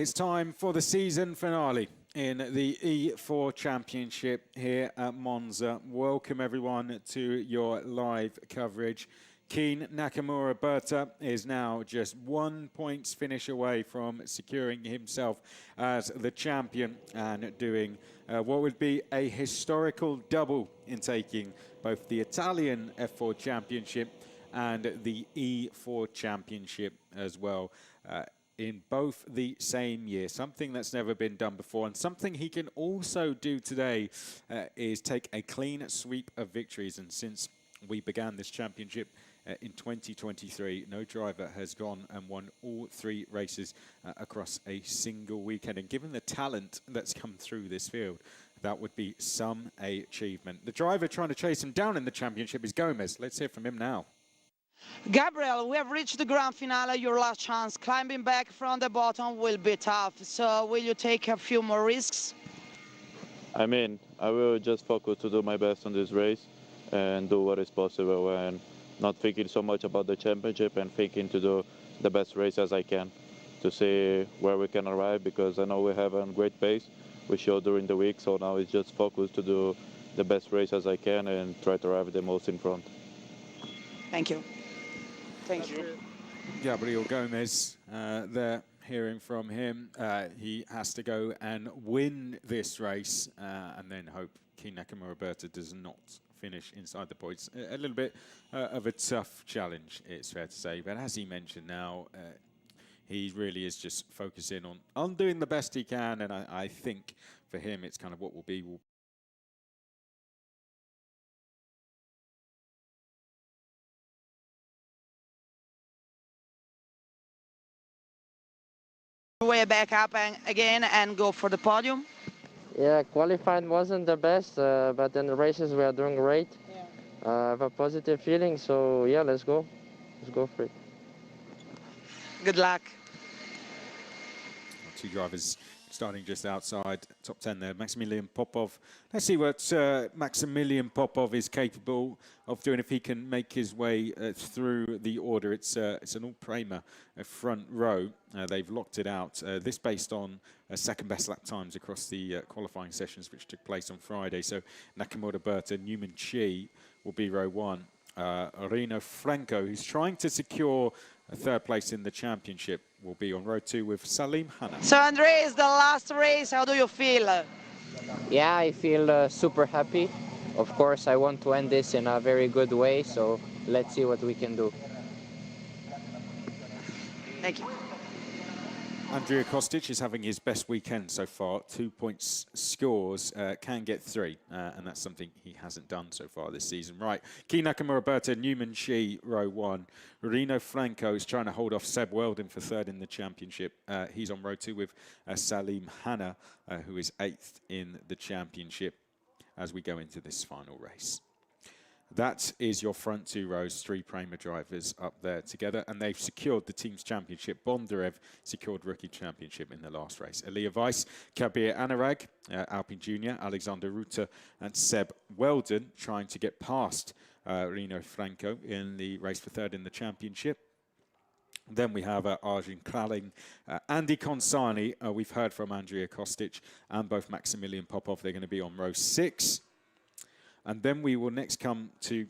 It's time for the season finale in the E4 Championship here at Monza. Welcome everyone to your live coverage. Keen Nakamura Berta is now just 1 point finish away from securing himself as the champion and doing what would be a historical double in taking both the Italian F4 Championship and the E4 Championship as well. In both the same year, something that's never been done before, and something he can also do today is take a clean sweep of victories. And since we began this championship in 2023, no driver has gone and won all three races across a single weekend. And given the talent that's come through this field, that would be some achievement. The driver trying to chase him down in the championship is Gomez. Let's hear from him now. Gabriel, we have reached the grand finale, your last chance. Climbing back from the bottom will be tough, so will you take a few more risks? I mean, I will just focus to do my best on this race and do what is possible and not thinking so much about the championship and thinking to do the best race as I can to see where we can arrive, because I know we have a great pace we showed during the week, so now it's just focus to do the best race as I can and try to arrive the most in front. Thank you. Thank you. Gabriel Gomez, there, hearing from him. He has to go and win this race and then hope Keen Nakamura Berta does not finish inside the points. A little bit of a tough challenge, it's fair to say. But as he mentioned now, he really is just focusing on doing the best he can. And I think for him, it's kind of what will be. Way back up again and go for the podium. Yeah, qualifying wasn't the best, but in the races we are doing great. Yeah. I have a positive feeling, so yeah, let's go for it. Good luck. Two drivers starting just outside top 10 there. Maximilian Popov. Let's see what Maximilian Popov is capable of doing if he can make his way through the order. It's an all-Prema front row. They've locked it out. This based on second best lap times across the qualifying sessions which took place on Friday. So Nakamura Berta, Newman Chi will be row one. Rino Franco, who's trying to secure a third place in the championship, will be on row two with Salim Hanna. So Andres, the last race, how do you feel? Yeah, I feel super happy. Of course, I want to end this in a very good way, so let's see what we can do. Thank you. Andrea Kostic is having his best weekend so far. 2 points scores, can get three, and that's something he hasn't done so far this season. Right, Keen Nakamura Berta, Newman Chi, row one. Rino Franco is trying to hold off Seb Weldon for third in the championship. He's on row two with Salim Hanna, who is eighth in the championship as we go into this final race. That is your front two rows, three Prema drivers up there together, and they've secured the team's championship. Bondarev secured rookie championship in the last race. Elia Weiss, Kabir Anurag, Alpine Junior, Alexander Ruta, and Seb Weldon trying to get past Rino Franco in the race for third in the championship. Then we have Arjun Kraling, Andy Consani. We've heard from Andrea Kostic and both Maximilian Popov. They're going to be on row six. And then we will next come to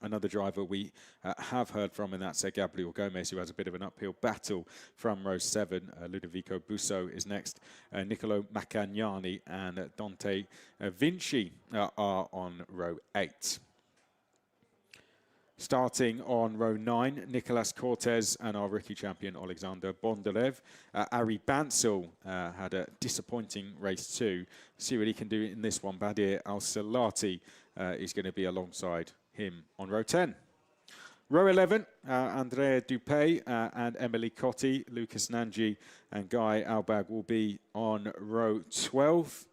another driver we have heard from, and that's Gabriel Gomez, who has a bit of an uphill battle from row seven. Ludovico Busso is next. Nicolo Macagnani and Dante Vinci are on row eight. Starting on row nine, Nicolas Cortez and our rookie champion, Alexander Bondarev. Ari Bansal had a disappointing race too. See what he can do in this one. Badir Al-Salati is going to be alongside him on row 10. Row 11, Andrea Dupé and Emily Cotti, Lucas Nanji and Guy Albag will be on row 12.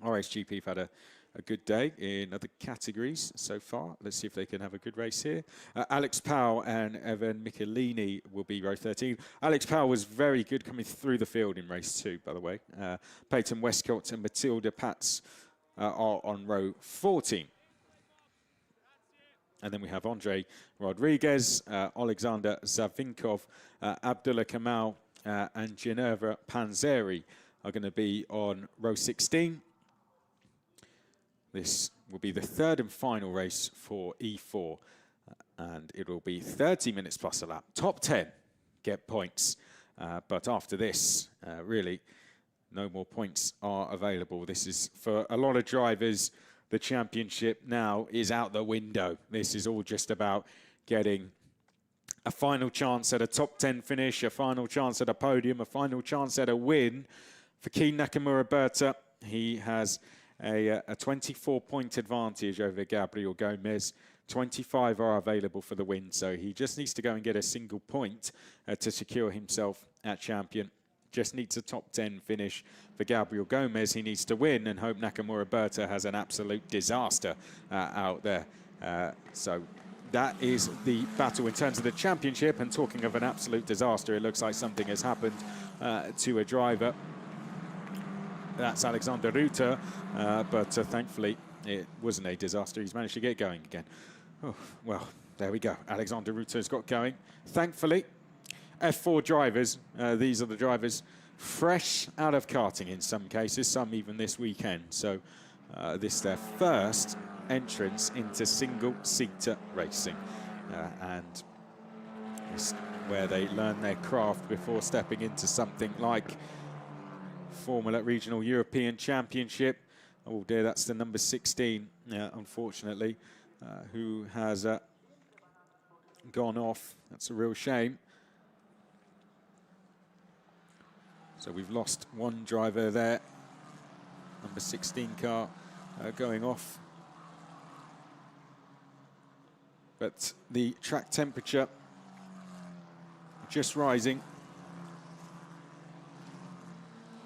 RHGP have had a good day in other categories so far. Let's see if they can have a good race here. Alex Powell and Evan Michelini will be row 13. Alex Powell was very good coming through the field in race 2, by the way. Peyton Westcott and Matilda Patz are on row 14. And then we have Andre Rodriguez, Alexander Zavinkov, Abdullah Kamal, and Ginevra Panzeri are going to be on row 16. This will be the third and final race for E4, and it will be 30 minutes plus a lap. Top 10 get points, but after this, really, no more points are available. This is, for a lot of drivers, the championship now is out the window. This is all just about getting a final chance at a top 10 finish, a final chance at a podium, a final chance at a win. For Keen Nakamura-Berta, he has a 24-point advantage over Gabriel Gomez. 25 are available for the win, so he just needs to go and get a single point to secure himself at champion. Just needs a top 10 finish. For Gabriel Gomez, he needs to win and hope Nakamura-Berta has an absolute disaster out there. So that is the battle in terms of the championship. And talking of an absolute disaster, it looks like something has happened to a driver. That's Alexander Rutter, but thankfully it wasn't a disaster. He's managed to get going again. Oh, well, there we go. Alexander Rutter's got going. Thankfully, F4 drivers, these are the drivers fresh out of karting in some cases, some even this weekend. So this is their first entrance into single-seater racing. And it's where they learn their craft before stepping into something like Formula Regional European Championship. Oh dear, that's the number 16, unfortunately, who has gone off. That's a real shame. So we've lost one driver there. Number 16 car going off. But the track temperature just rising.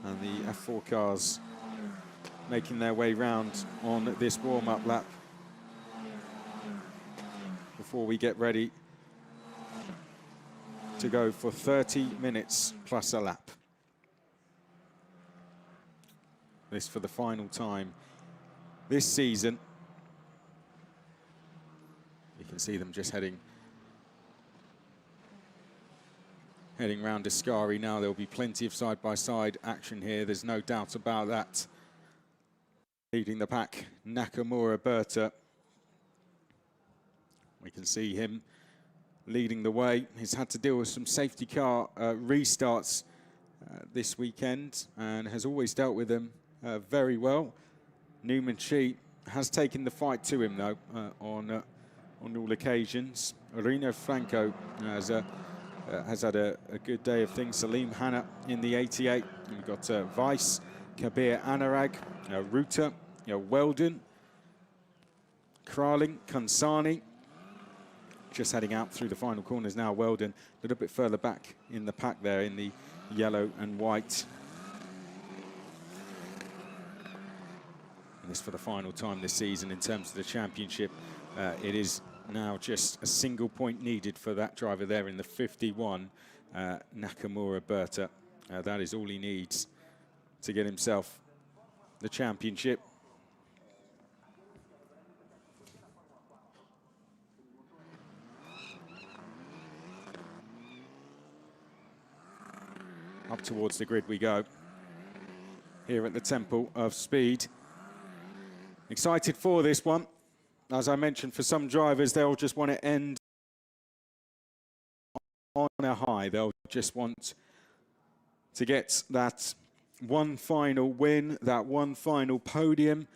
And the F4 cars making their way round on this warm-up lap before we get ready to go for 30 minutes plus a lap. This for the final time this season. You can see them just heading round Ascari now. There'll be plenty of side-by-side action here. There's no doubt about that. Leading the pack, Nakamura-Berta. We can see him leading the way. He's had to deal with some safety car restarts this weekend and has always dealt with them very well. Newman Chi has taken the fight to him, though, on all occasions. Rino Franco has had a good day of things. Salim Hanna in the 88. And we've got Weiss, Kabir Anurag, Rutter, Weldon, Kraling, Kansani. Just heading out through the final corners now. Weldon a little bit further back in the pack there in the yellow and white. And this for the final time this season in terms of the championship. It is now just a single point needed for that driver there in the 51, Nakamura-Berta. That is all he needs to get himself the championship. Up towards the grid we go here at the Temple of Speed. Excited for this one. As I mentioned, for some drivers, they'll just want to end on a high. They'll just want to get that one final win, that one final podium,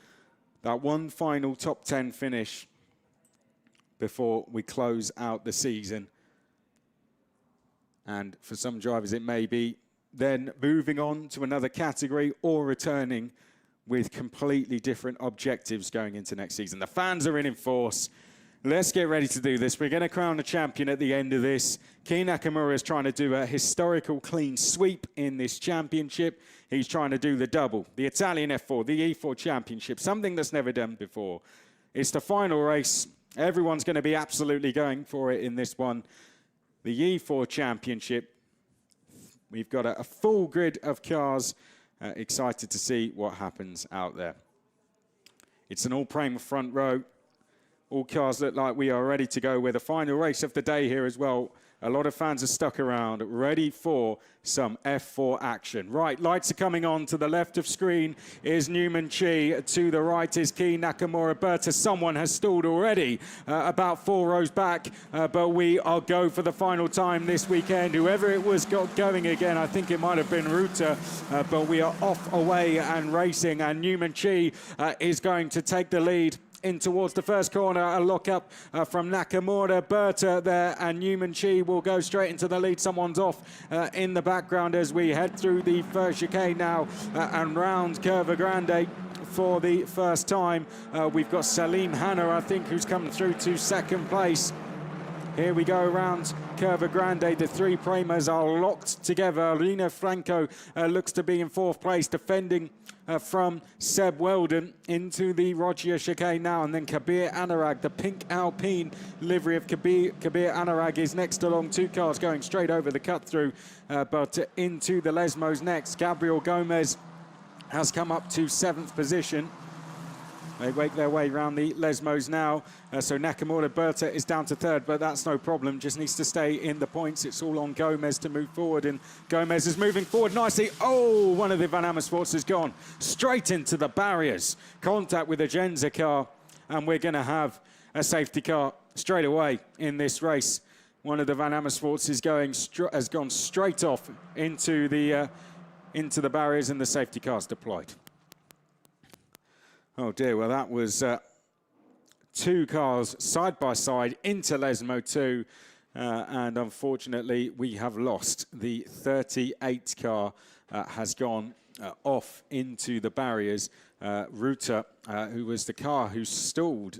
that one final top 10 finish before we close out the season. And for some drivers, it may be then moving on to another category or returning with completely different objectives going into next season. The fans are in force. Let's get ready to do this. We're going to crown a champion at the end of this. Kei Nakamura is trying to do a historical clean sweep in this championship. He's trying to do the double, the Italian F4, the E4 championship, something that's never done before. It's the final race. Everyone's going to be absolutely going for it in this one. The E4 championship. We've got a full grid of cars. Excited to see what happens out there. It's an all-Prema front row. All cars look like we are ready to go with a final race of the day here as well. A lot of fans are stuck around, ready for some F4 action. Right, lights are coming on. To the left of screen is Newman Chi. To the right is Kei Nakamura Berta. Someone has stalled already, about 4 rows back, but we are go for the final time this weekend. Whoever it was got going again, I think it might have been Ruta, but we are off, away and racing, and Newman Chi is going to take the lead in towards the first corner. A lock up from Nakamura Berta there, and Newman Chi will go straight into the lead. Someone's off in the background as we head through the first chicane now and round Curva Grande for the first time. We've got Salim Hanna, I think, who's come through to second place. Here we go around Curva Grande. The 3 Premas are locked together. Rino Franco looks to be in 4th place, defending from Seb Weldon into the Rogia chicane now. And then Kabir Anurag, the pink Alpine livery of Kabir Anurag, is next along. 2 cars going straight over the cut through, but into the Lesmos next. Gabriel Gomez has come up to 7th position. They make their way around the Lesmos now. So Nakamura Berta is down to 3rd, but that's no problem. Just needs to stay in the points. It's all on Gomez to move forward, and Gomez is moving forward nicely. Oh, one of the Van Amersfoorts has gone straight into the barriers. Contact with the Genza car, and we're going to have a safety car straight away in this race. One of the Van Amersfoorts has gone straight off into the barriers, and the safety car's deployed. Oh dear, well that was 2 cars side by side into Lesmo 2, and unfortunately we have lost. The 38 car has gone off into the barriers. Ruta, who was the car who stalled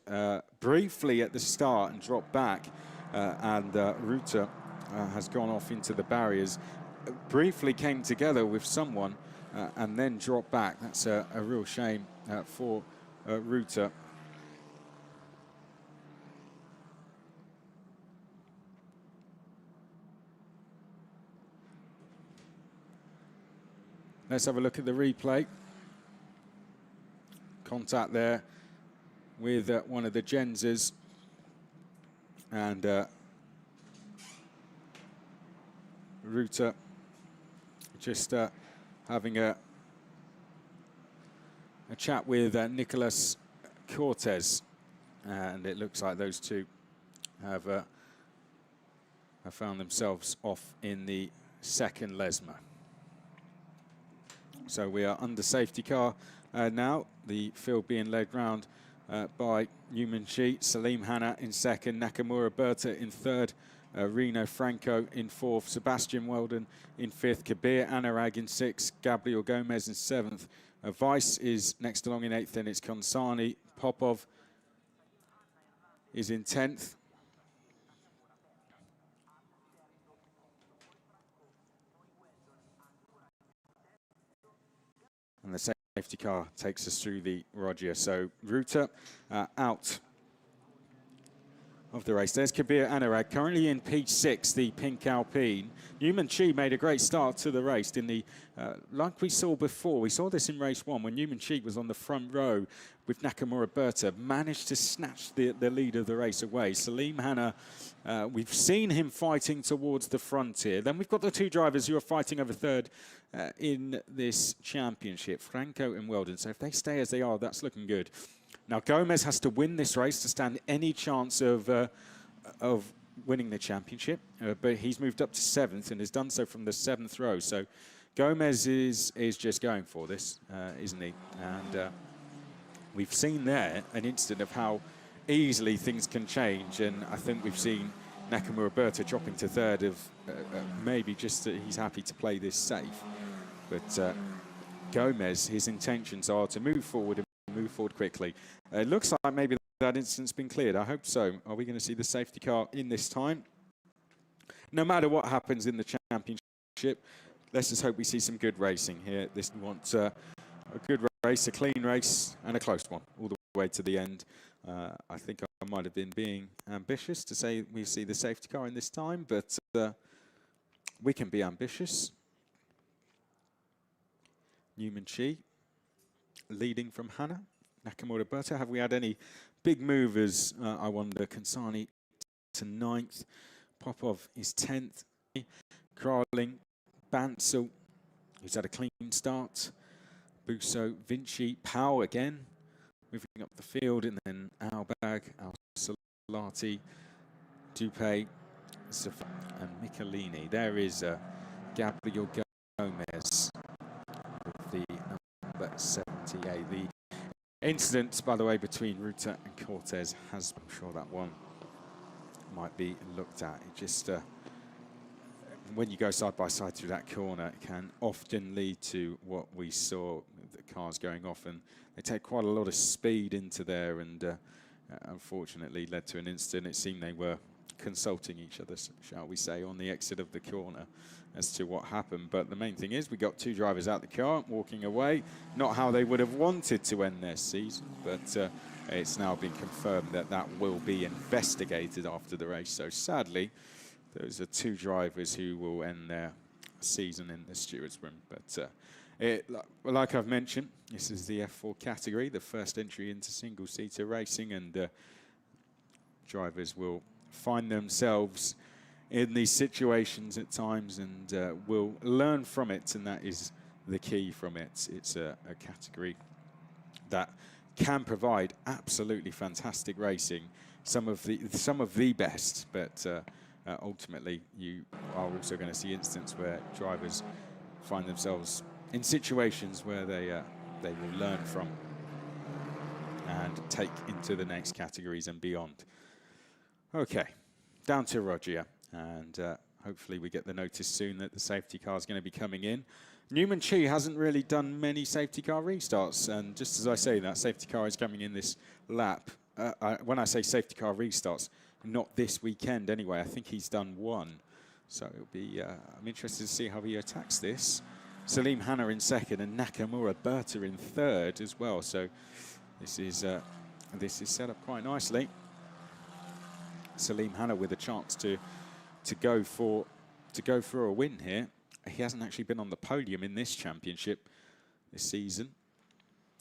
briefly at the start and dropped back, and Ruta has gone off into the barriers. Briefly came together with someone and then dropped back. That's a real shame for Ruta. Let's have a look at the replay. Contact there with one of the Genzas, and Ruta just having a chat with Nicolas Cortez, and it looks like those 2 have found themselves off in the second Lesmo. So we are under safety car now, the field being led round by Newman Chi, Salim Hanna in 2nd, Nakamura Berta in 3rd, Rino Franco in 4th, Sebastian Weldon in 5th, Kabir Anurag in 6th, Gabriel Gomez in 7th, Weiss is next along in 8th, and it's Konsani. Popov is in 10th. And the safety car takes us through the Rogia. So Ruta out of the race. There's Kabir Anurag, currently in P6, the pink Alpine. Newman Chi made a great start to the race in the, like we saw before. We saw this in race 1 when Newman Chi was on the front row with Nakamura Berta, managed to snatch the lead of the race away. Salim Hanna, we've seen him fighting towards the frontier. Then we've got the 2 drivers who are fighting over 3rd in this championship, Franco and Weldon. So if they stay as they are, that's looking good. Now Gomez has to win this race to stand any chance of winning the championship, but he's moved up to 7th and has done so from the 7th row. So Gomez is just going for this, isn't he? And we've seen there an instant of how easily things can change, and I think we've seen Nakamura Berta dropping to 3rd of maybe just that he's happy to play this safe. But Gomez, his intentions are to move forward quickly. It looks like maybe that incident's been cleared. I hope so. Are we going to see the safety car in this time? No matter what happens in the championship, let's just hope we see some good racing here. We want a good race, a clean race, and a close one all the way to the end. I think I might have been being ambitious to say we see the safety car in this time, but we can be ambitious. Newman Chi leading from Hanna. Nakamura Berta, have we had any big movers? I wonder. Kansani to 9th. Popov is 10th. Kraling, Bansal, who's had a clean start. Busso, Vinci, Powell again, moving up the field, and then Albag, Al-Salati, Dupé, and Michelini. There is Gabriel Gomez with the number 78. The incident, by the way, between Ruta and Cortez has, I'm sure that one might be looked at. It just, when you go side by side through that corner, it can often lead to what we saw, the cars going off, and they take quite a lot of speed into there, and unfortunately led to an incident. It seemed they were consulting each other, shall we say, on the exit of the corner as to what happened. But the main thing is we got 2 drivers out the car walking away. Not how they would have wanted to end their season, but it's now been confirmed that that will be investigated after the race. So sadly, those are 2 drivers who will end their season in the stewards' room. But like I've mentioned, this is the F4 category, the first entry into single-seater racing, and drivers will find themselves in these situations at times, and will learn from it, and that is the key from it. It's a category that can provide absolutely fantastic racing, some of the best, but ultimately you are also going to see instances where drivers find themselves in situations where they will learn from and take into the next categories and beyond. Okay, down to Rogia, and hopefully we get the notice soon that the safety car is going to be coming in. Newman Chi hasn't really done many safety car restarts, and just as I say, that safety car is coming in this lap. When I say safety car restarts, not this weekend anyway. I think he's done 1, so it'll be. I'm interested to see how he attacks this. Salim Hanna in 2nd, and Nakamura Berta in 3rd as well. So this is set up quite nicely. Salim Hanna with a chance to go for a win here. He hasn't actually been on the podium in this championship this season.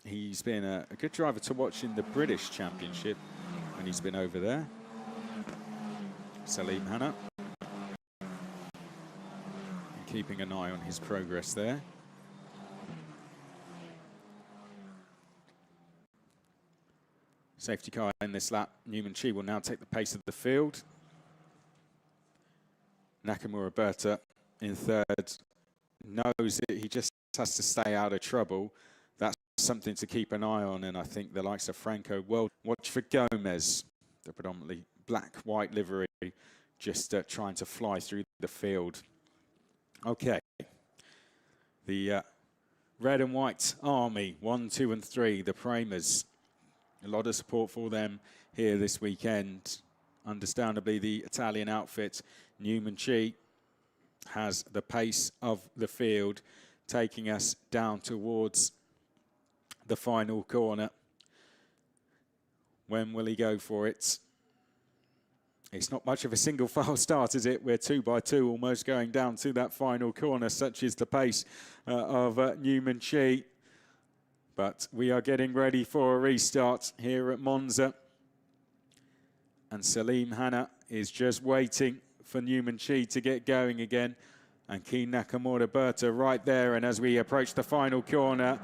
He's been a good driver to watch in the British Championship when he's been over there. Salim Hanna. And keeping an eye on his progress there. Safety car in this lap. Newman Chi will now take the pace of the field. Nakamura Berta in 3rd. Knows that he just has to stay out of trouble. That's something to keep an eye on, and I think the likes of Franco will watch for Gomez, the predominantly black-white livery, just trying to fly through the field. Okay. The red and white army, 1, 2, and 3, the Premers. A lot of support for them here this weekend. Understandably, the Italian outfit, Newman Chi, has the pace of the field, taking us down towards the final corner. When will he go for it? It's not much of a single file start, is it? We're 2 by 2 almost going down to that final corner. Such is the pace of Newman Chi. But we are getting ready for a restart here at Monza. And Salim Hanna is just waiting for Newman Chi to get going again. And Keen Nakamura Berta right there. And as we approach the final corner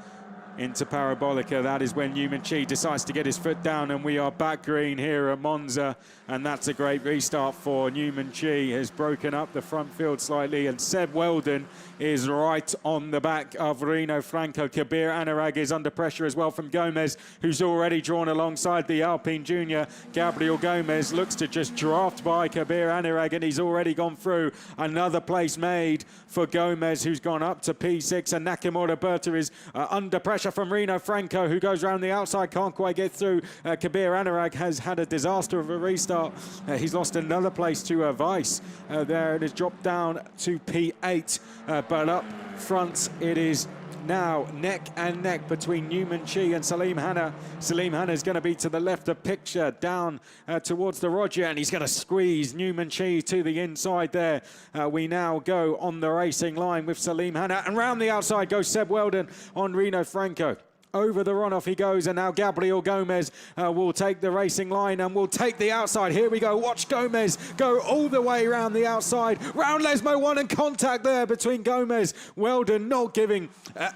into Parabolica, that is when Newman Chi decides to get his foot down, and we are back green here at Monza, and that's a great restart for Newman Chi. Has broken up the front field slightly, and Seb Weldon is right on the back of Rino Franco. Kabir Anurag is under pressure as well from Gomez, who's already drawn alongside the Alpine Junior. Gabriel Gomez looks to just draft by Kabir Anurag, and he's already gone through. Another place made for Gomez, who's gone up to P6, and Nakamura Berta is under pressure from Rino Franco, who goes around the outside, can't quite get through. Kabir Anurag has had a disaster of a restart. He's lost another place to Weiss. There it is dropped down to P8, but up front it is now neck and neck between Newman Chi and Salim Hanna. Salim Hanna is going to be to the left of picture, down towards the Roger, and he's going to squeeze Newman Chi to the inside there. We now go on the racing line with Salim Hanna, and round the outside goes Seb Weldon on Rino Franco. Over the runoff he goes, and now Gabriel Gomez will take the racing line and will take the outside. Here we go. Watch Gomez go all the way around the outside. Round Lesmo one, and contact there between Gomez. Weldon not giving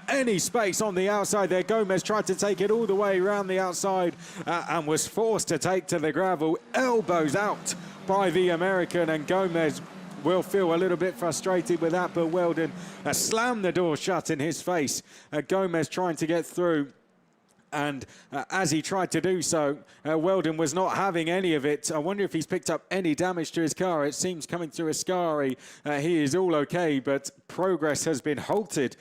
any space on the outside there. Gomez tried to take it all the way around the outside and was forced to take to the gravel. Elbows out by the American, and Gomez will feel a little bit frustrated with that, but Weldon slammed the door shut in his face. Gomez trying to get through, and as he tried to do so, Weldon was not having any of it. I wonder if he's picked up any damage to his car. It seems coming through Ascari, he is all okay, but progress has been halted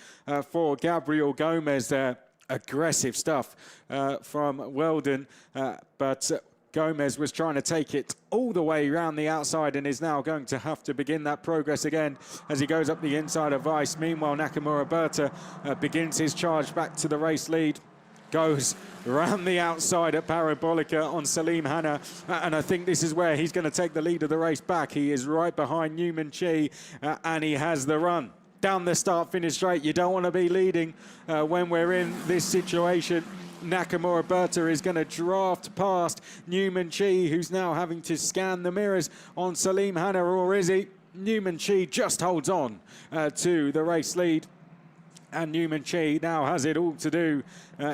for Gabriel Gomez there. Aggressive stuff from Weldon, but Gomez was trying to take it all the way around the outside and is now going to have to begin that progress again as he goes up the inside of Weiss. Meanwhile, Nakamura Berta begins his charge back to the race lead. Goes around the outside at Parabolica on Salim Hanna, and I think this is where he's going to take the lead of the race back. He is right behind Newman Chi, and he has the run. Down the start-finish straight, you don't want to be leading when we're in this situation. Nakamura Berta is going to draft past Newman Chi, who's now having to scan the mirrors on Salim Hanna, or is he? Newman Chi just holds on to the race lead, and Newman Chi now has it all to do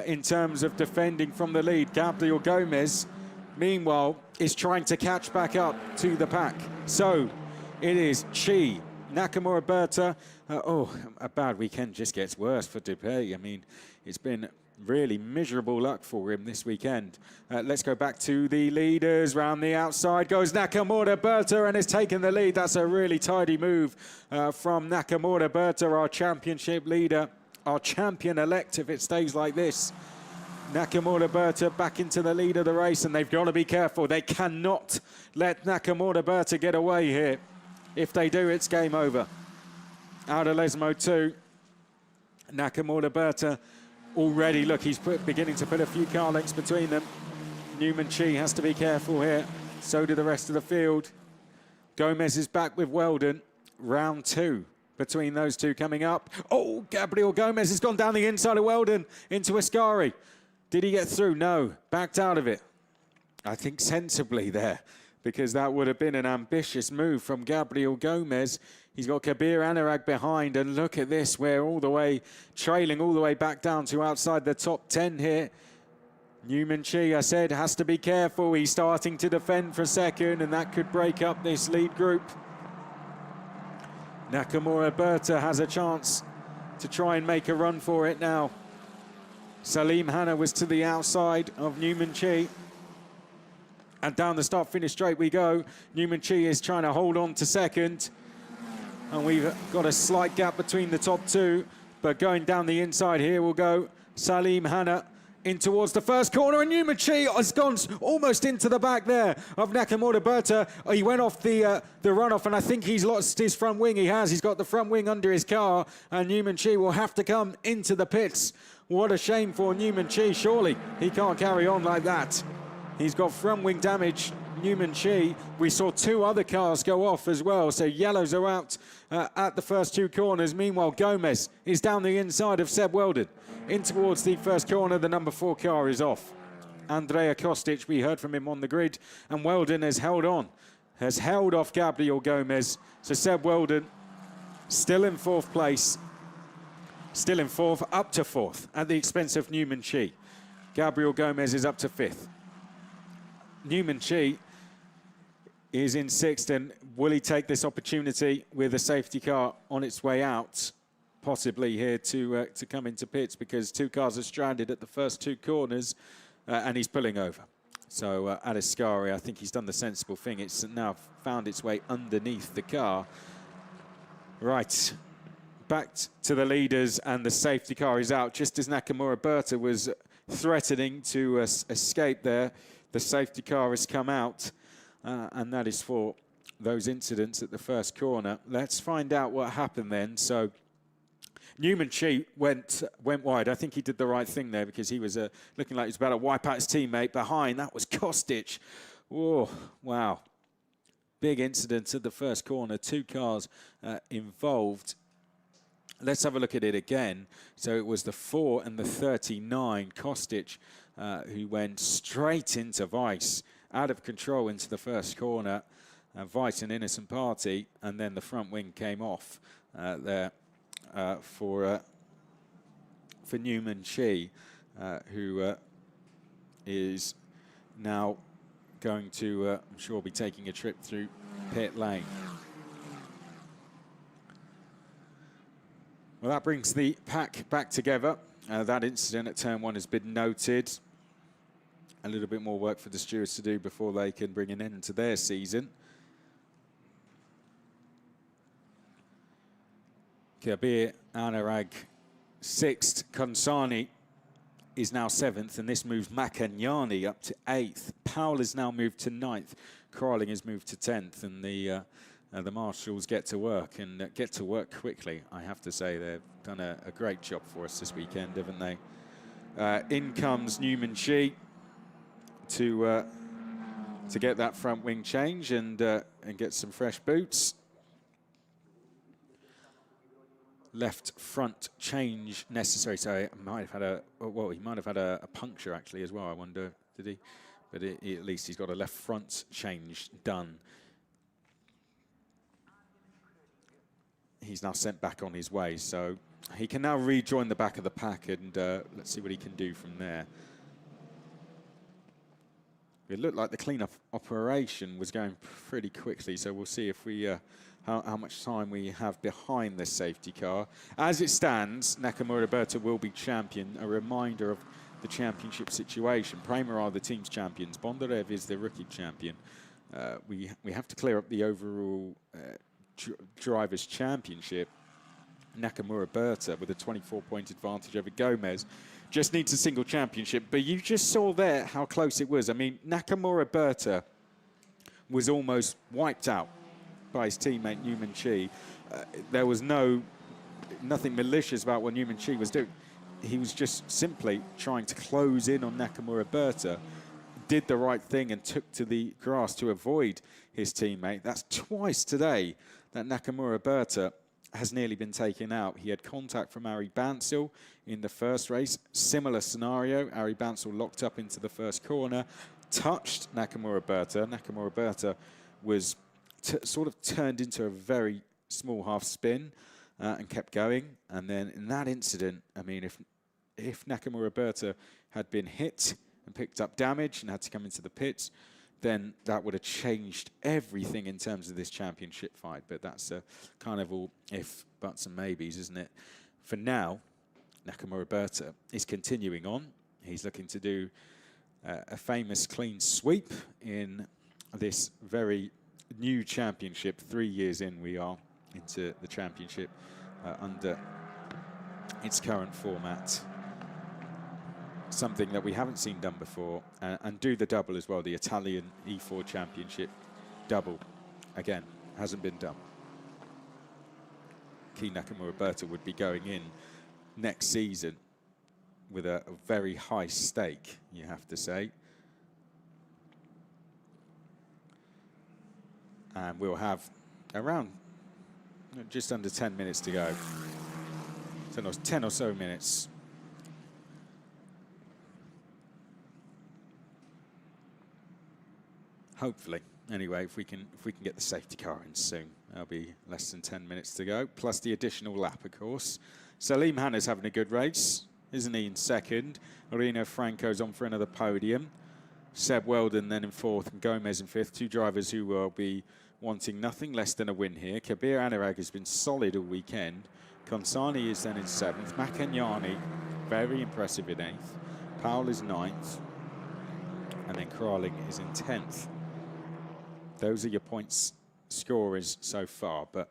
in terms of defending from the lead. Gabriel Gomez, meanwhile, is trying to catch back up to the pack. So it is Chi, Nakamura Berta. A bad weekend just gets worse for Dupé. I mean, it's been really miserable luck for him this weekend. Let's go back to the leaders. Round the outside goes Nakamura Berta and has taken the lead. That's a really tidy move from Nakamura Berta, our championship leader, our champion-elect if it stays like this. Nakamura Berta back into the lead of the race, and they've got to be careful. They cannot let Nakamura Berta get away here. If they do, it's game over. Out of Lesmo 2, Nakamura Berta already, look, he's beginning to put a few car lengths between them. Newman Chi has to be careful here. So do the rest of the field. Gomez is back with Weldon. Round 2 between those two coming up. Oh, Gabriel Gomez has gone down the inside of Weldon into Ascari. Did he get through? No. Backed out of it. I think sensibly there, because that would have been an ambitious move from Gabriel Gomez. He's got Kabir Anurag behind, and look at this, we're all the way, trailing all the way back down to outside the top 10 here. Newman Chi, I said, has to be careful. He's starting to defend for a second, and that could break up this lead group. Nakamura Berta has a chance to try and make a run for it now. Salim Hanna was to the outside of Newman Chi. And down the start-finish straight we go. Newman Chi is trying to hold on to second. And we've got a slight gap between the top two. But going down the inside here will go Salim Hanna in towards the first corner. And Newman Chi has gone almost into the back there of Nakamura Berta. He went off the runoff, and I think he's lost his front wing. He has. He's got the front wing under his car. And Newman Chi will have to come into the pits. What a shame for Newman Chi. Surely he can't carry on like that. He's got front wing damage, Newman Chi. We saw 2 other cars go off as well, so yellows are out at the first 2 corners. Meanwhile, Gomez is down the inside of Seb Weldon. In towards the first corner, the number 4 car is off. Andrea Kostic, we heard from him on the grid, and Weldon has held on, has held off Gabriel Gomez. So Seb Weldon still in 4th place, still in 4th, up to 4th, at the expense of Newman Chi. Gabriel Gomez is up to 5th. Newman Chi is in 6th, and will he take this opportunity with a safety car on its way out, possibly here to come into pits, because 2 cars are stranded at the first 2 corners, and he's pulling over. So at Ascari, I think he's done the sensible thing. It's now found its way underneath the car. Right, back to the leaders, and the safety car is out. Just as Nakamura Berta was threatening to escape there, the safety car has come out, and that is for those incidents at the first corner. Let's find out what happened then. So Newman Chi went wide. I think he did the right thing there, because he was looking like he was about to wipe out his teammate behind. That was Kostic. Oh, wow. Big incident at the first corner. 2 cars involved. Let's have a look at it again. So it was the 4 and the 39, Kostic, who went straight into Weiss, out of control into the first corner. Weiss an innocent party, and then the front wing came off there for Newman Chi, who is now going to, I'm sure, be taking a trip through pit lane. Well, that brings the pack back together. That incident at turn 1 has been noted. A little bit more work for the stewards to do before they can bring an end to their season. Kabir Anurag 6th. Konsani is now 7th, and this moves Makanyani up to 8th. Powell has now moved to 9th. Crawling has moved to 10th, and the marshals get to work, and get to work quickly. I have to say they've done a great job for us this weekend, haven't they? In comes Newman Chi to get that front wing change and get some fresh boots. Left front change necessary. So he might have had a puncture actually as well. I wonder, did he? But at least he's got a left front change done. He's now sent back on his way, so he can now rejoin the back of the pack, and let's see what he can do from there. It looked like the clean-up operation was going pretty quickly, so we'll see if we how much time we have behind this safety car. As it stands, Nakamura Berta will be champion. A reminder of the championship situation. Prema are the team's champions. Bondarev is the rookie champion. We have to clear up the overall Drivers' Championship. Nakamura Berta with a 24-point advantage over Gomez just needs a single championship. But you just saw there how close it was. I mean, Nakamura Berta was almost wiped out by his teammate Newman Chi. There was nothing malicious about what Newman Chi was doing. He was just simply trying to close in on Nakamura Berta, did the right thing and took to the grass to avoid his teammate. That's twice today that Nakamura Berta has nearly been taken out. He had contact from Ari Bansal in the first race. Similar scenario, Ari Bansal locked up into the first corner, touched Nakamura Berta. Nakamura Berta was sort of turned into a very small half spin and kept going. And then in that incident, I mean, if Nakamura Berta had been hit and picked up damage and had to come into the pits, then that would have changed everything in terms of this championship fight. But that's kind of all if, buts and maybes, isn't it? For now, Nakamura Berta is continuing on. He's looking to do a famous clean sweep in this very new championship. 3 years in, we are into the championship under its current format. Something that we haven't seen done before, and do the double as well, the Italian E4 Championship double. Again, hasn't been done. Kei Nakamura Berta would be going in next season with a very high stake, you have to say. And we'll have around just under 10 minutes to go. 10 or so minutes. Hopefully, anyway, if we can get the safety car in soon. There'll be less than 10 minutes to go, plus the additional lap, of course. Salim Hanna's having a good race, isn't he, in second? Rino Franco's on for another podium. Seb Weldon then in fourth, and Gomez in fifth. Two drivers who will be wanting nothing less than a win here. Kabir Anurag has been solid all weekend. Konsani is then in seventh. Makanyani, very impressive in eighth. Powell is ninth. And then Kraling is in 10th. Those are your points scorers so far, but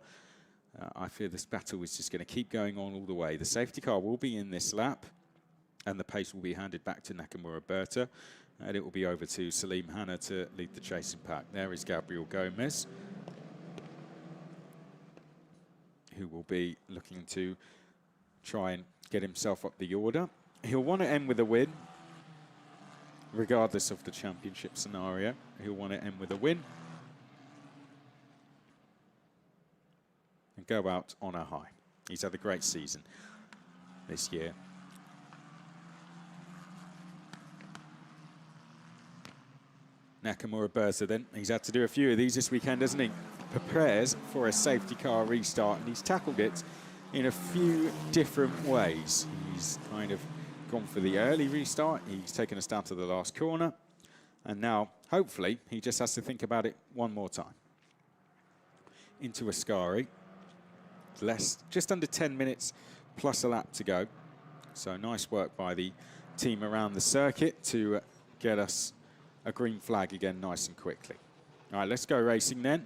I fear this battle is just going to keep going on all the way. The safety car will be in this lap, and the pace will be handed back to Nakamura Berta, and it will be over to Salim Hanna to lead the chasing pack. There is Gabriel Gomez, who will be looking to try and get himself up the order. He'll want to end with a win, regardless of the championship scenario. He'll want to end with a win and go out on a high. He's had a great season this year. Nakamura Berta then, he's had to do a few of these this weekend, hasn't he? Prepares for a safety car restart, and he's tackled it in a few different ways. He's kind of gone for the early restart, he's taken us down to the last corner, and now, hopefully, he just has to think about it one more time. Into Ascari, just under 10 minutes plus a lap to go. So nice work by the team around the circuit to get us a green flag again nice and quickly. All right, let's go racing then.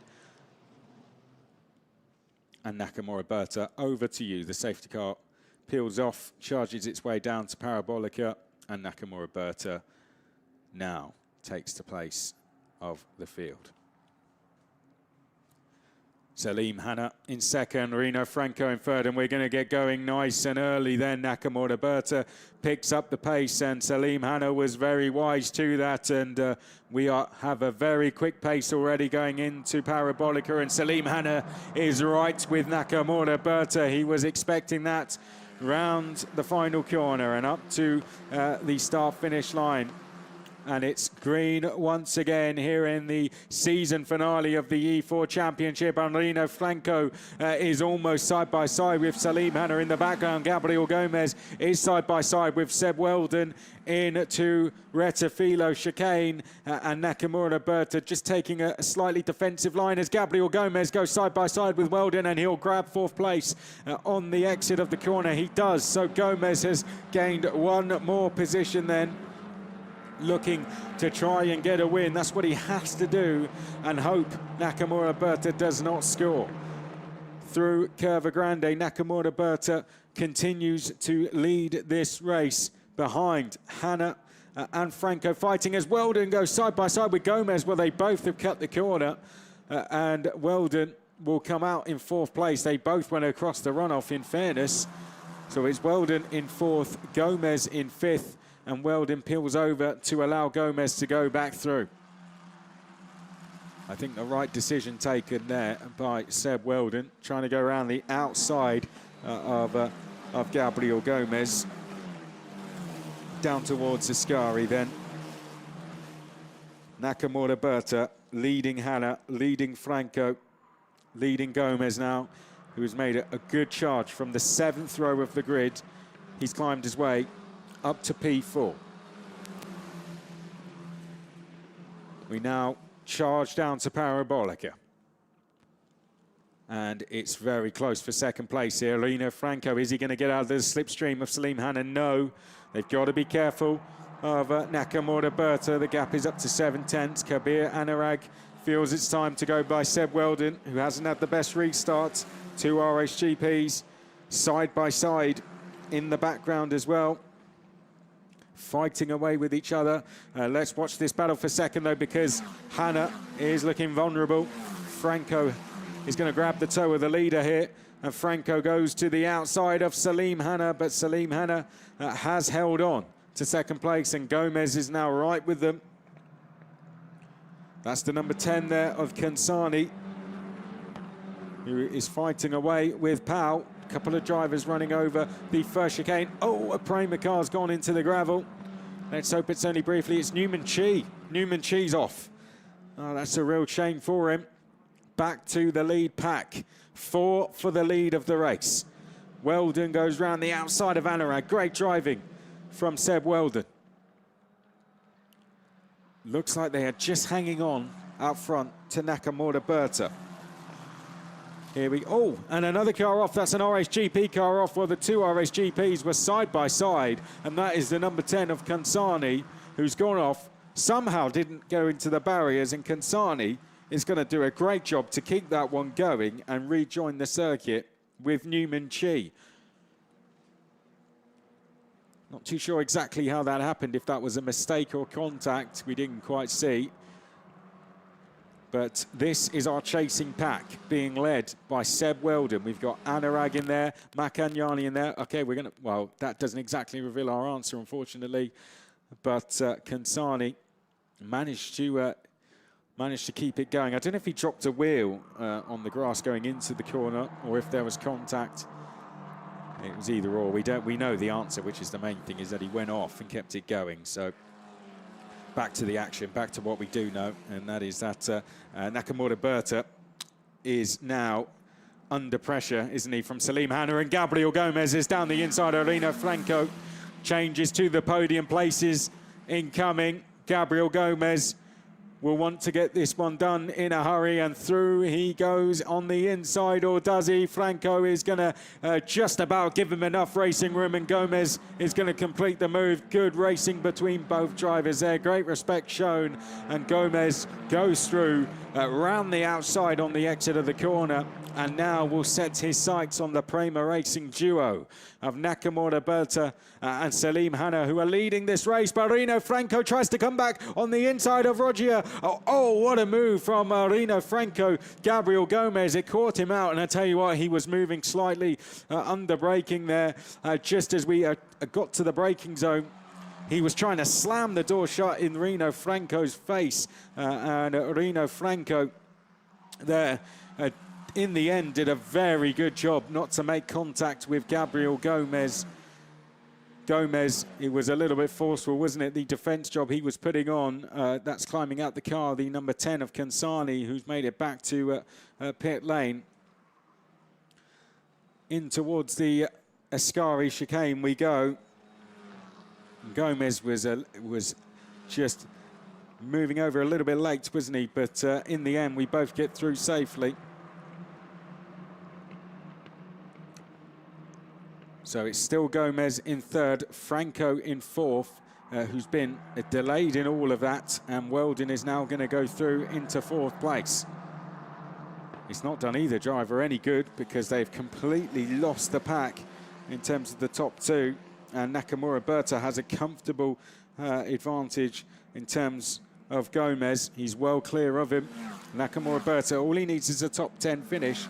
And Nakamura Berta, over to you. The safety car peels off, charges its way down to Parabolica, and Nakamura Berta now takes the place of the field. Salim Hanna in second, Rino Franco in third, and we're going to get going nice and early then. Nakamura Berta picks up the pace, and Salim Hanna was very wise to that, and we have a very quick pace already going into Parabolica, and Salim Hanna is right with Nakamura Berta. He was expecting that round the final corner and up to the start-finish line. And it's green once again here in the season finale of the E4 Championship. And Rino Franco is almost side by side with Salim Hanna in the background. Gabriel Gomez is side by side with Seb Weldon into Retafilo chicane. And Nakamura Berta just taking a slightly defensive line as Gabriel Gomez goes side by side with Weldon, and he'll grab fourth place on the exit of the corner. He does. So Gomez has gained one more position then, looking to try and get a win. That's what he has to do, and hope Nakamura Berta does not score. Through Curva Grande, Nakamura Berta continues to lead this race behind Hanna and Franco, fighting as Weldon goes side by side with Gomez. Well, they both have cut the corner, and Weldon will come out in fourth place. They both went across the runoff, in fairness. So it's Weldon in fourth, Gomez in fifth, and Weldon peels over to allow Gomez to go back through. I think the right decision taken there by Seb Weldon, trying to go around the outside of Gabriel Gomez. Down towards Ascari then. Nakamura Berta leading Hanna, leading Franco, leading Gomez now, who's made a good charge from the 7th row of the grid. He's climbed his way up to P4. We now charge down to Parabolica. And it's very close for second place here. Rino Franco, is he going to get out of the slipstream of Salim Hanna? No. They've got to be careful of Nakamura Berta. The gap is up to 7/10. Kabir Anurag feels it's time to go by Seb Weldon, who hasn't had the best restart. Two RSGPs side by side in the background as well, fighting away with each other. Let's watch this battle for second, though, because Hanna is looking vulnerable. Franco is going to grab the toe of the leader here, and Franco goes to the outside of Salim Hanna, but Salim Hanna has held on to second place, and Gomez is now right with them. That's the number 10 there of Kansani, who is fighting away with Pau. A couple of drivers running over the first chicane. Oh, a Prema car's gone into the gravel. Let's hope it's only briefly. It's Newman Chi. Newman Chi's off. Oh, that's a real shame for him. Back to the lead pack. 4 for the lead of the race. Weldon goes round the outside of Anurag. Great driving from Seb Weldon. Looks like they are just hanging on out front to Nakamura Berta. Here we go. Oh, and another car off. That's an RSGP car off. Well, the two RSGPs were side by side, and that is the number 10 of Kansani, who's gone off. Somehow didn't go into the barriers, and Kansani is going to do a great job to keep that one going and rejoin the circuit with Newman Chi. Not too sure exactly how that happened, if that was a mistake or contact. We didn't quite see. But this is our chasing pack, being led by Seb Weldon. We've got Anurag in there, Makanyani in there. Okay, we're going to, well, that doesn't exactly reveal our answer, unfortunately. But Kansani managed to keep it going. I don't know if he dropped a wheel on the grass going into the corner, or if there was contact. it was either or. We know the answer, which is the main thing, is that he went off and kept it going. So back to the action, back to what we do know, and that is that Nakamura Berta is now under pressure, isn't he, from Salim Hanna, and Gabriel Gomez is down the inside. Arino Franco changes to the podium places incoming. Gabriel Gomez will want to get this one done in a hurry, and through he goes on the inside, or does he? Franco is going to just about give him enough racing room, and Gomez is going to complete the move. Good racing between both drivers there, great respect shown, and Gomez goes through round the outside on the exit of the corner, and now will set his sights on the Prema Racing duo of Nakamura Berta and Salim Hanna, who are leading this race. Rino Franco tries to come back on the inside of Roger. Oh, what a move from Rino Franco. Gabriel Gomez, it caught him out, and I tell you what, he was moving slightly under braking there. Just as we got to the braking zone, he was trying to slam the door shut in Rino Franco's face, and Rino Franco there in the end did a very good job not to make contact with Gabriel Gomez. Gomez, it was a little bit forceful, wasn't it? The defence job he was putting on, that's climbing out the car, the number 10 of Kansani, who's made it back to pit lane. In towards the Ascari chicane we go. Gomez was just moving over a little bit late, wasn't he? But in the end, we both get through safely. So it's still Gomez in third, Franco in fourth, who's been delayed in all of that, and Weldon is now going to go through into fourth place. It's not done either driver any good, because they've completely lost the pack in terms of the top two, and Nakamura Berta has a comfortable advantage in terms of Gomez. He's well clear of him. Nakamura Berta, all he needs is a top 10 finish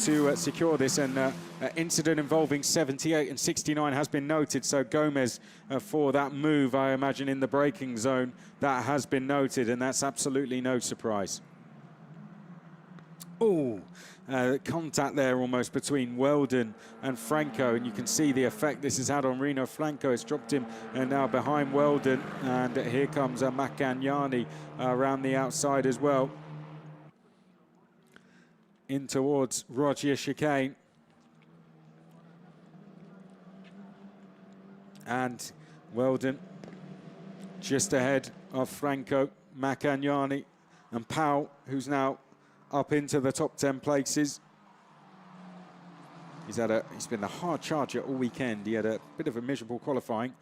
to secure this, and incident involving 78 and 69 has been noted, so Gomez for that move, I imagine, in the braking zone, that has been noted, and that's absolutely no surprise. Oh, contact there almost between Weldon and Franco, and you can see the effect this has had on Rino Franco. It's dropped him now behind Weldon, and here comes Macagnani around the outside as well. In towards Roger chicane. And Weldon just ahead of Franco, Macagnani and Powell, who's now up into the top 10 places. He's been a hard charger all weekend. He had a bit of a miserable qualifying.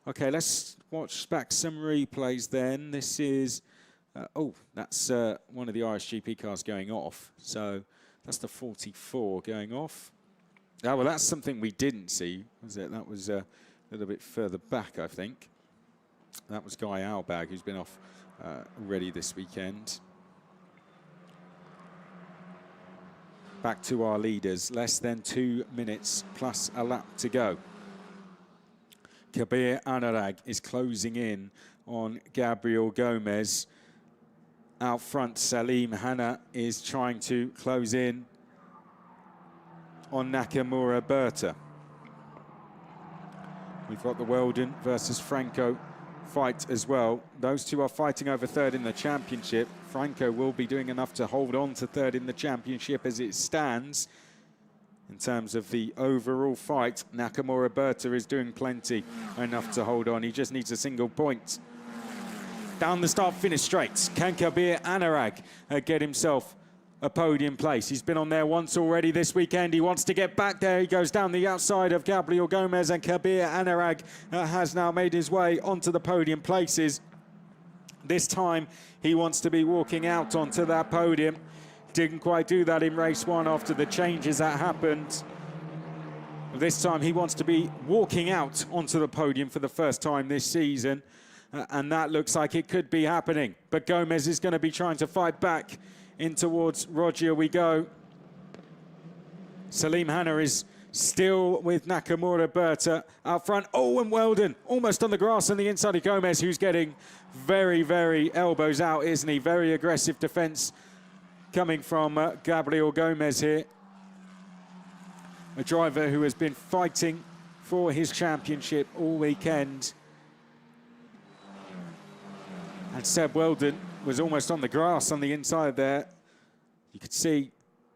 Okay, let's watch back some replays then. This is, oh, that's one of the RSGP cars going off. So that's the 44 going off. Oh, well, that's something we didn't see, was it? That was a little bit further back, I think. That was Guy Albag, who's been off already this weekend. Back to our leaders, less than 2 minutes plus a lap to go. Kabir Anurag is closing in on Gabriel Gomez. Out front, Salim Hanna is trying to close in on Nakamura Berta. We've got the Weldon versus Franco fight as well. Those two are fighting over third in the championship. Franco will be doing enough to hold on to third in the championship as it stands. In terms of the overall fight, Nakamura Berta is doing plenty enough to hold on. He just needs a single point. Down the start-finish straight, can Kabir Anurag get himself a podium place? He's been on there once already this weekend. He wants to get back there. He goes down the outside of Gabriel Gomez, and Kabir Anurag has now made his way onto the podium places. This time, he wants to be walking out onto that podium. Didn't quite do that in race one after the changes that happened. This time, he wants to be walking out onto the podium for the first time this season. And that looks like it could be happening. But Gomez is going to be trying to fight back in towards Roger we go. Salim Hanna is still with Nakamura Berta out front. Oh, and Weldon almost on the grass on the inside of Gomez, who's getting very, very elbows out, isn't he? Very aggressive defense coming from Gabriel Gomez here. a driver who has been fighting for his championship all weekend. And Seb Weldon was almost on the grass on the inside there. You could see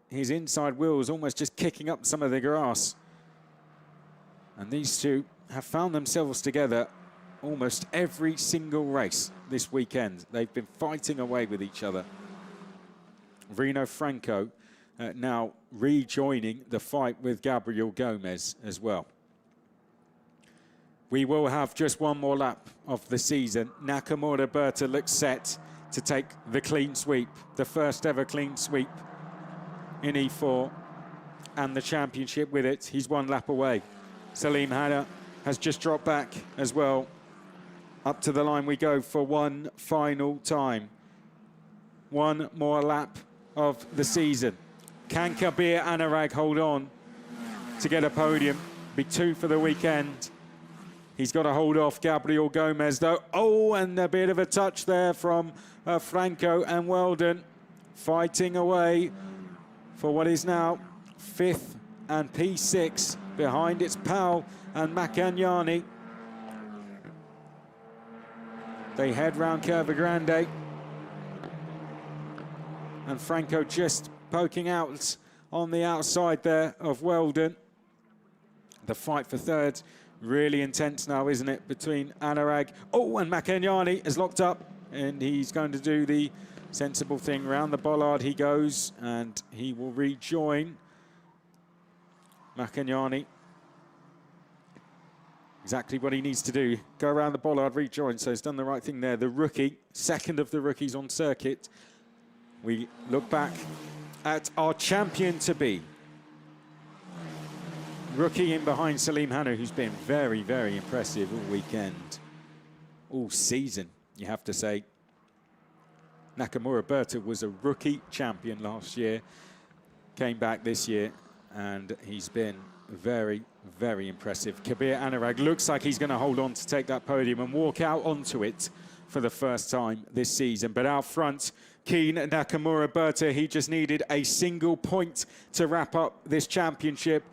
his inside wheels almost just kicking up some of the grass. And these two have found themselves together almost every single race this weekend. They've been fighting away with each other. Rino Franco now rejoining the fight with Gabriel Gomez as well. We will have just one more lap of the season. Nakamura Berta looks set to take the clean sweep, the first ever clean sweep in E4, and the championship with it. He's one lap away. Salim Hanna has just dropped back as well. Up to the line we go for one final time. One more lap of the season. Can Kabir Anurag hold on to get a podium? Be two for the weekend. He's got to hold off Gabriel Gomez, though. Oh, and a bit of a touch there from Franco and Weldon, fighting away for what is now 5th and P6. Behind it's Powell and Maccagnani. They head round Curva Grande. And Franco just poking out on the outside there of Weldon. The fight for third. Really intense now, isn't it, between Anurag. Oh, and Maccagnani is locked up, and he's going to do the sensible thing. Round the bollard he goes, and he will rejoin Maccagnani. Exactly what he needs to do. Go around the bollard, rejoin, so he's done the right thing there. The rookie, second of the rookies on circuit. We look back at our champion-to-be. Rookie in behind Salim Hanna, who's been very, very impressive all weekend, all season, you have to say. Nakamura Berta was a rookie champion last year, came back this year, and he's been very, very impressive. Kabir Anurag looks like he's going to hold on to take that podium and walk out onto it for the first time this season. But out front, Keen Nakamura Berta, he just needed a single point to wrap up this championship,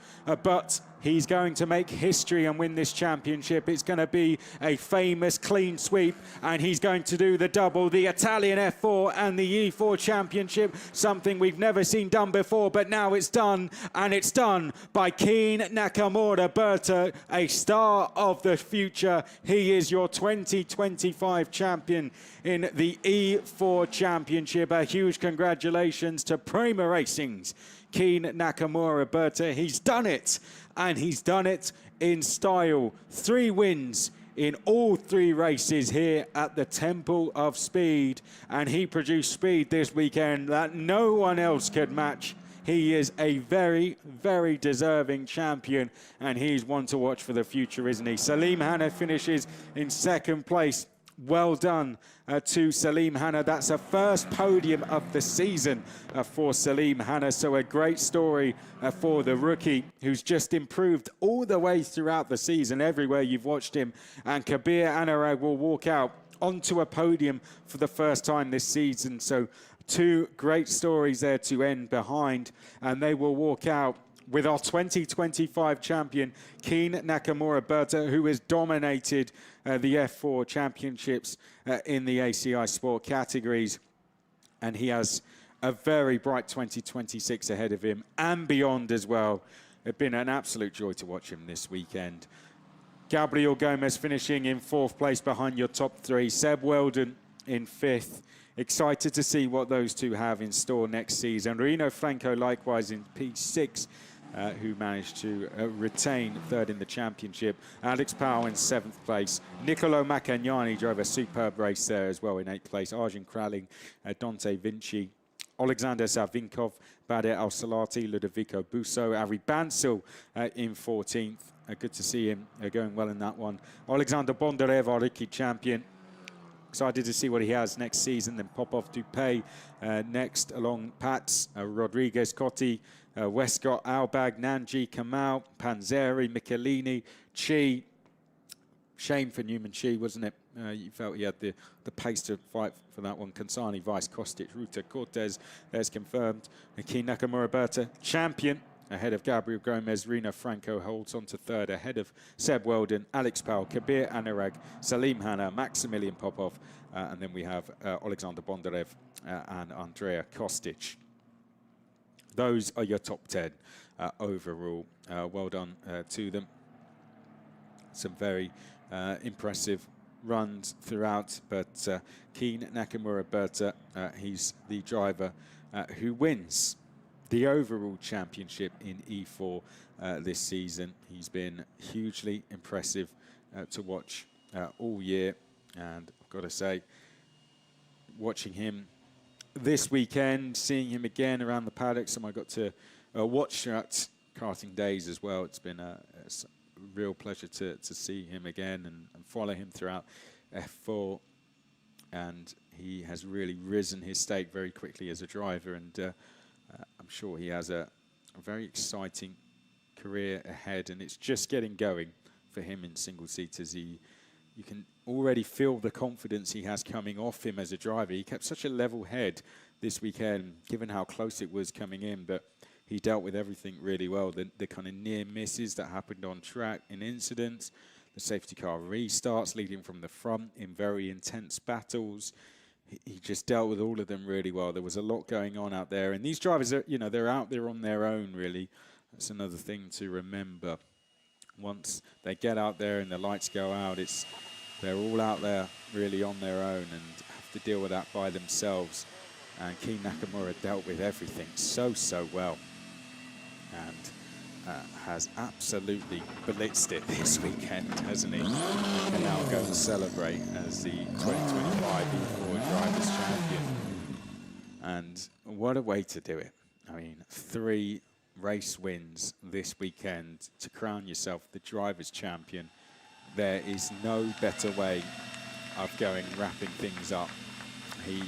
but he's going to make history and win this championship. It's going to be a famous clean sweep, and he's going to do the double, the Italian F4 and the E4 championship, something we've never seen done before, but now it's done, and it's done by Keen Nakamura Berta, a star of the future. He is your 2025 champion in the E4 championship. A huge congratulations to Prima Racing's Keen Nakamura Berta. He's done it, and he's done it in style. 3 wins in all 3 races here at the Temple of Speed, and he produced speed this weekend that no one else could match. He is a very, very deserving champion, and he's one to watch for the future, isn't he? Salim Hanna finishes in 2nd place. Well done to Salim Hanna. That's a first podium of the season for Salim Hanna. So a great story for the rookie, who's just improved all the way throughout the season, everywhere you've watched him. And Kabir Anurag will walk out onto a podium for the first time this season. So 2 great stories there to end behind. And they will walk out with our 2025 champion, Keen Nakamura Berta, who has dominated the F4 championships in the ACI Sport categories. And he has a very bright 2026 ahead of him and beyond as well. It's been an absolute joy to watch him this weekend. Gabriel Gomez finishing in 4th place behind your top 3. Seb Weldon in 5th. Excited to see what those two have in store next season. Rino Franco likewise in P6. Who managed to retain 3rd in the championship. Alex Powell in 7th place. Nicolo Maccagnani drove a superb race there as well in 8th place. Arjun Kraling, Dante Vinci, Alexander Savinkov, Bader Al-Salati, Ludovico Busso, Ari Bansal in 14th. Good to see him going well in that one. Alexander Bondarev, our rookie champion. Excited to see what he has next season. Then Popov Dupé next along Pats, Rodriguez Cotti, Westcott, Albag, Nanji, Kamau, Panzeri, Michelini, Chi. Shame for Newman Chi, wasn't it? You felt he had the pace to fight for that one. Kansani, Vice, Kostic, Ruta, Cortez, there's confirmed. Keen Nakamura Berta, champion ahead of Gabriel Gomez. Rina Franco holds on to third, ahead of Seb Weldon, Alex Powell, Kabir Anurag, Salim Hanna, Maximilian Popov, and then we have Alexander Bondarev and Andrea Kostic. Those are your top 10 overall. Well done to them. Some very impressive runs throughout, but Keen Nakamura Berta, he's the driver who wins the overall championship in E4 this season. He's been hugely impressive to watch all year, and I've got to say, watching him this weekend, seeing him again around the paddocks, and I got to watch at karting days as well. It's been a real pleasure to see him again and follow him throughout F4, and he has really risen his stake very quickly as a driver, and I'm sure he has a very exciting career ahead, and it's just getting going for him in single seaters. You can already feel the confidence he has coming off him as a driver. He kept such a level head this weekend, given how close it was coming in, but he dealt with everything really well. The kind of near misses that happened on track in incidents, the safety car restarts leading from the front in very intense battles. He just dealt with all of them really well. There was a lot going on out there, and these drivers are, they're out there on their own really. That's another thing to remember. Once they get out there and the lights go out, they're all out there really on their own and have to deal with that by themselves. And Keen Nakamura dealt with everything so well, and has absolutely blitzed it this weekend, hasn't he? And can now go and celebrate as the 2025 E4 Drivers' Champion. And what a way to do it. I mean, 3 race wins this weekend to crown yourself the Drivers' Champion. There is no better way of going and wrapping things up. He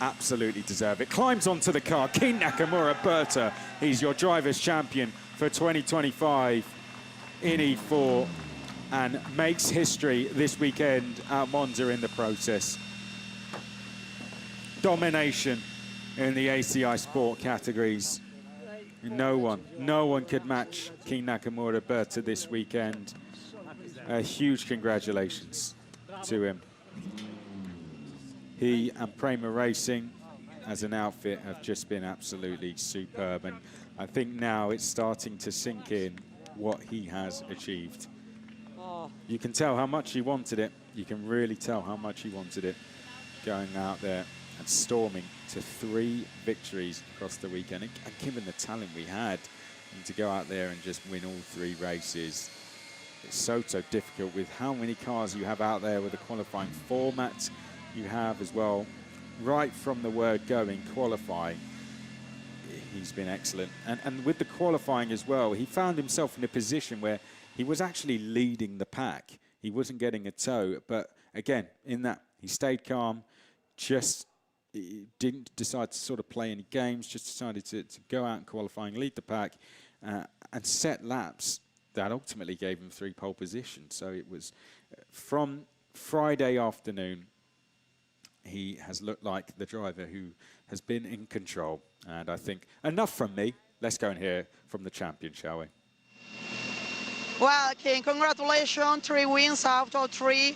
absolutely deserved it. Climbs onto the car. Keen Nakamura Berta, he's your Drivers' Champion for 2025 in E4, and makes history this weekend at Monza in the process. Domination in the ACI Sport categories. No one could match Keen Nakamura Berta this weekend. Huge congratulations to him. He and Prema Racing as an outfit have just been absolutely superb, and I think now it's starting to sink in what he has achieved. You can tell how much he wanted it. You can really tell how much he wanted it, going out there and storming to 3 victories across the weekend. And given the talent we had, and to go out there and just win all 3 races, it's so difficult with how many cars you have out there, with the qualifying format you have as well. Right from the word going, qualifying, he's been excellent. And with the qualifying as well, he found himself in a position where he was actually leading the pack. He wasn't getting a tow, but again, in that, he stayed calm, just didn't decide to sort of play any games, just decided to go out in qualifying, lead the pack, and set laps that ultimately gave him 3 pole positions. So it was from Friday afternoon, he has looked like the driver who has been in control. And I think enough from me. Let's go and hear from the champion, shall we? Well, King, congratulations, 3 wins out of 3.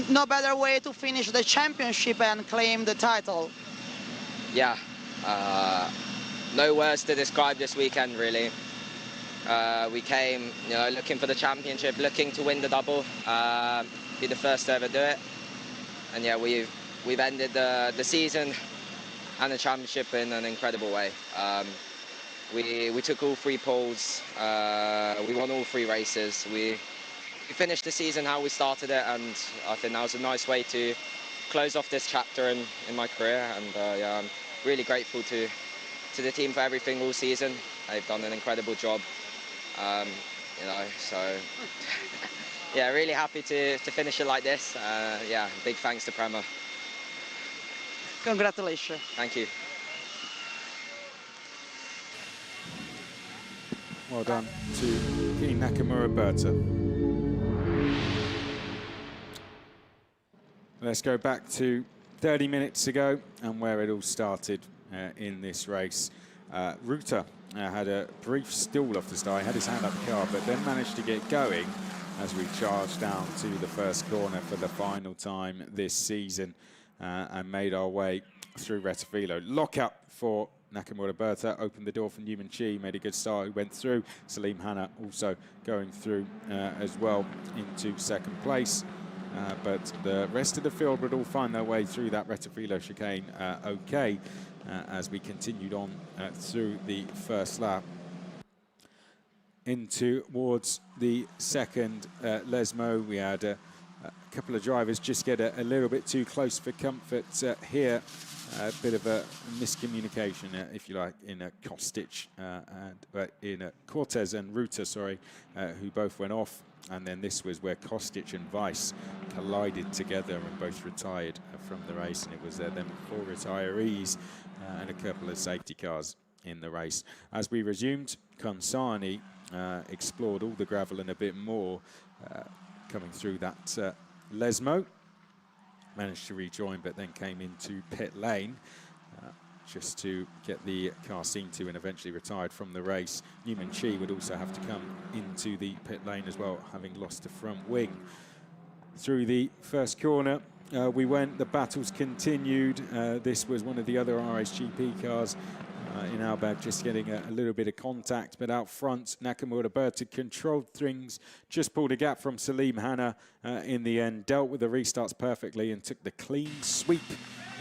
No better way to finish the championship and claim the title. Yeah, no words to describe this weekend, really. We came, looking for the championship, looking to win the double, be the first to ever do it. And yeah, we've ended the season and the championship in an incredible way. We took all 3 poles, we won all 3 races. We finished the season how we started it, and I think that was a nice way to close off this chapter in my career. And yeah, I'm really grateful to the team for everything all season. They've done an incredible job, so yeah, really happy to finish it like this. Yeah, big thanks to Prema. Congratulations. Thank you. Well done to Keen Nakamura Berta. Let's go back to 30 minutes ago and where it all started in this race. Ruta had a brief stall off the start. He had his hand up the car, but then managed to get going as we charged down to the first corner for the final time this season and made our way through Rettifilo. Lockup for Nakamura Berta, opened the door for Newman Chi, made a good start, who went through. Salim Hanna also going through as well into second place. But the rest of the field would all find their way through that Rettifilo chicane okay as we continued on through the first lap. In towards the second Lesmo, we had a couple of drivers just get a little bit too close for comfort here. A bit of a miscommunication, if you like, in a Kostic and in a Cortez and Ruta, sorry, who both went off. And then this was where Kostic and Weiss collided together and both retired from the race. And it was them 4 retirees and a couple of safety cars in the race. As we resumed, Kansani explored all the gravel and a bit more, coming through that Lesmo. Managed to rejoin, but then came into pit lane just to get the car seen to and eventually retired from the race. Newman Chi would also have to come into the pit lane as well, having lost the front wing. Through the first corner, we went, the battles continued. This was one of the other RSGP cars in Albert, just getting a little bit of contact, but out front, Nakamura Berta controlled things, just pulled a gap from Salim Hanna in the end, dealt with the restarts perfectly and took the clean sweep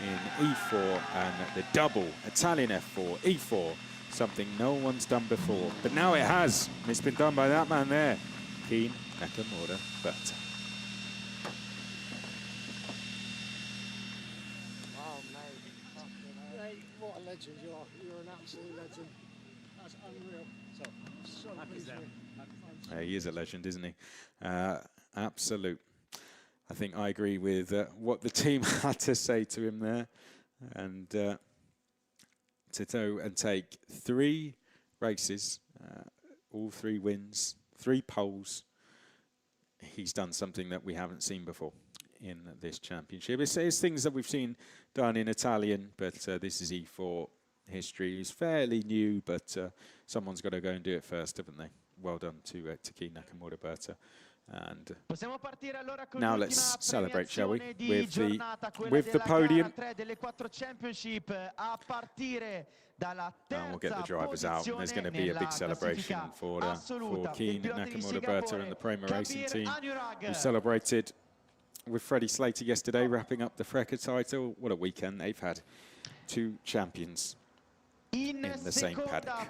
in E4 and the double Italian F4, E4, something no one's done before. But now it has, and it's been done by that man there, Keen Nakamura Berta. What a legend you are. You're an absolute legend. That's unreal. So pleased with you. He is a legend, isn't he? Absolute. I think I agree with what the team had to say to him there. And to go and take 3 races, all 3 wins, 3 poles. He's done something that we haven't seen before in this championship. It's things that we've seen done in Italian, but this is E4 history. It's fairly new, but someone's got to go and do it first, haven't they? Well done to Keen Nakamura Berta. And now let's celebrate, shall we, with the podium. And we'll get the drivers out. And there's going to be a big celebration for Keen Nakamura Berta and the Prema Racing team, who celebrated with Freddie Slater yesterday, wrapping up the FRECA title. What a weekend they've had. 2 champions in the same paddock.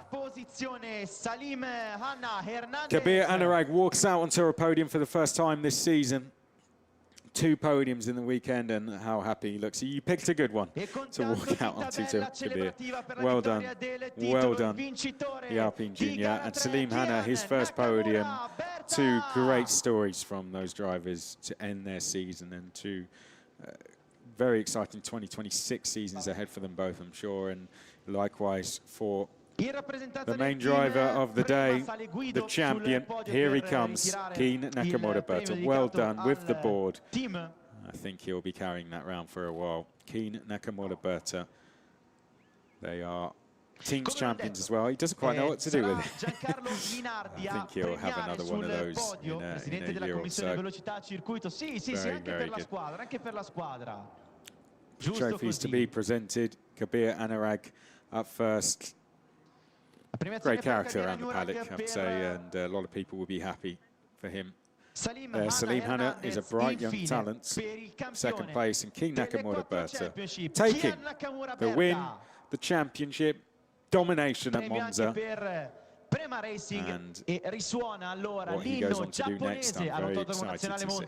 Kabir Anurag walks out onto a podium for the first time this season. 2 podiums in the weekend, and how happy he looks. You picked a good one to walk out onto, Kabir. Well done. Well done, Yapin Jr. And Salim Hanna, his first podium. 2 great stories from those drivers to end their season, and 2 very exciting 2026 seasons ahead for them both, I'm sure. And likewise for the main driver of the day, the champion. Here he comes, Keen Nakamura Berta. Well done with the board. I think he'll be carrying that round for a while. Keen Nakamura Berta. They are teams champions as well. He doesn't quite know what to do with it. I think he'll have another one of those in a year or so. Very, very good. Trophies to be presented. Kabir Anurag up first. Great character around the paddock, I'd say, and a lot of people will be happy for him. Salim Hanna is a bright young talent, second place, and Keen Nakamura Berta taking the win, the championship, domination at Monza, and what he goes on to do next, I'm very excited to see.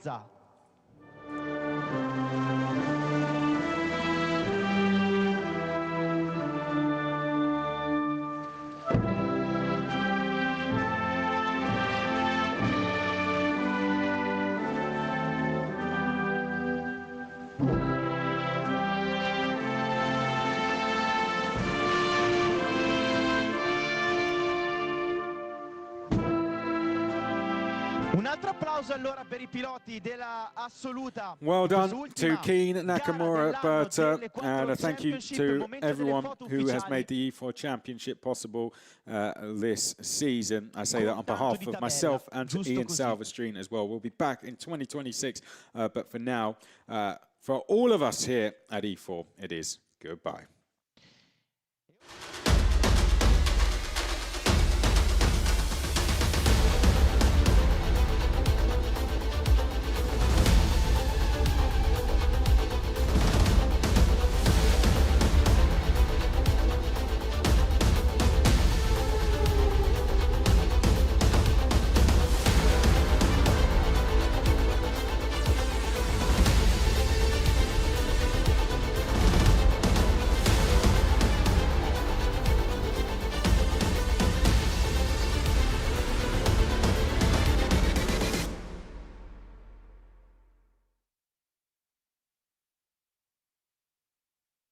altro applauso allora per I piloti della assoluta. Well done to Keen, Nakamura, Berta, and a thank you to everyone who has made the E4 Championship possible this season. I say that on behalf of myself and to Ian Salvestrine as well. We'll be back in 2026, but for now, for all of us here at E4, it is goodbye.